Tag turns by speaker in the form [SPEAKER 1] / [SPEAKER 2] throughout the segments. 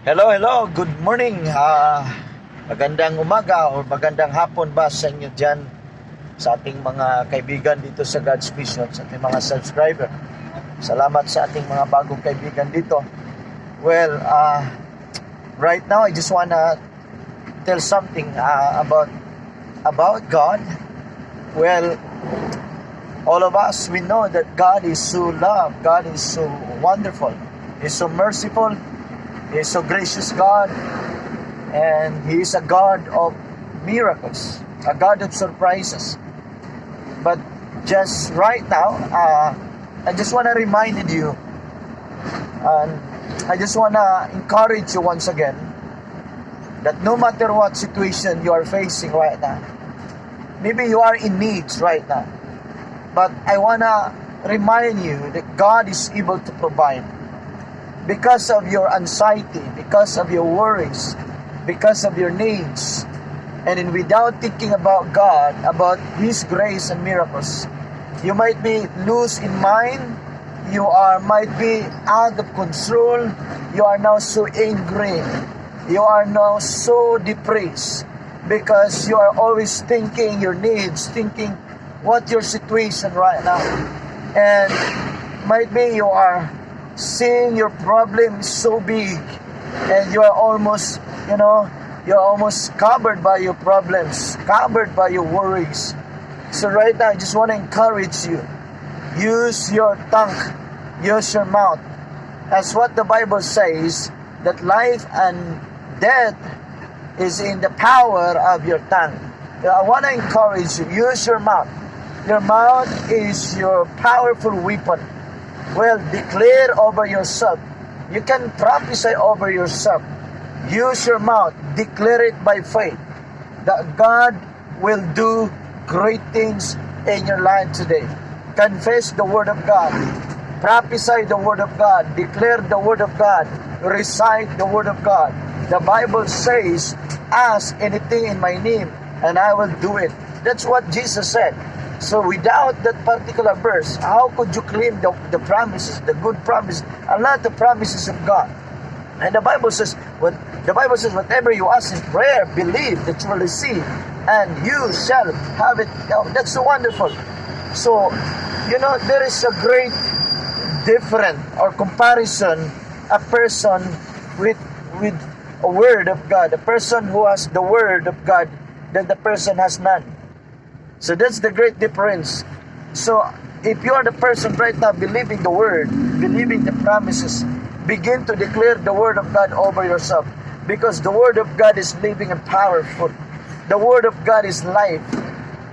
[SPEAKER 1] Hello, hello. Good morning. Magandang umaga o magandang hapon ba sa inyo dyan, sa ating mga kaibigan dito sa God's Vision, sa ating mga subscriber. Salamat sa ating mga bagong kaibigan dito. Well, right now I just wanna tell something about God. Well, all of us, we know that God is so love, God is so wonderful, He's so merciful, He is so gracious God, and He is a God of miracles, a God of surprises. But just right now, I just want to remind you, and I just want to encourage you once again, that no matter what situation you are facing right now, maybe you are in needs right now, but I want to remind you that God is able to provide. Because of your anxiety, because of your worries, because of your needs, and without thinking about God, about His grace and miracles, you might be loose in mind, might be out of control, you are now so angry, you are now so depressed, because you are always thinking your needs, thinking what your situation right now, and might be you are seeing your problem so big, and you are almost, you're almost covered by your problems, covered by your worries. So right now, I just want to encourage you. Use your tongue, use your mouth. As what the Bible says, that life and death is in the power of your tongue. I want to encourage you, use your mouth. Your mouth is your powerful weapon. Well, declare over yourself. You can prophesy over yourself. Use your mouth. Declare it by faith that God will do great things in your life today. Confess the Word of God. Prophesy the Word of God. Declare the Word of God. Recite the Word of God. The Bible says, ask anything in my name and I will do it. That's what Jesus said. So without that particular verse, how could you claim the promises, the good promise, and not the promises of God? And the Bible says, whatever you ask in prayer, believe that you will receive, and you shall have it. Oh, that's so wonderful. So, there is a great difference or comparison, a person with a word of God, a person who has the word of God, than the person has none. So that's the great difference. So if you are the person right now believing the word, believing the promises, begin to declare the word of God over yourself. Because the word of God is living and powerful. The word of God is life.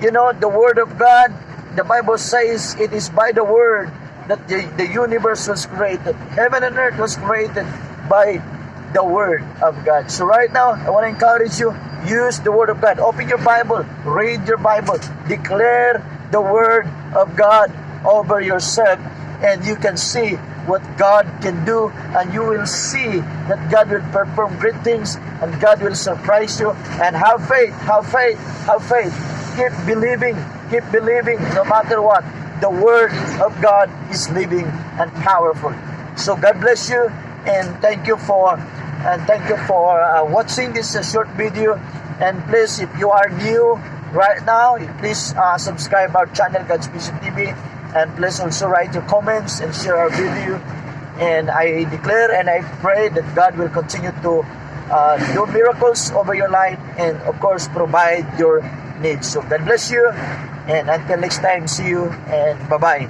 [SPEAKER 1] The word of God, the Bible says it is by the word that the universe was created. Heaven and earth was created by the word of God. So right now, I want to encourage you, use the word of God. Open your Bible, read your Bible, declare the word of God over yourself, and you can see what God can do, and you will see that God will perform great things, and God will surprise you. And have faith, have faith, have faith. Keep believing, no matter what. The word of God is living and powerful. So God bless you, and thank you for watching this short video. And please, if you are new right now, please subscribe our channel, God's Vision TV, and please also write your comments and share our video. And I declare and I pray that God will continue to do miracles over your life, and of course provide your needs. So God bless you, and until next time, see you, and bye-bye.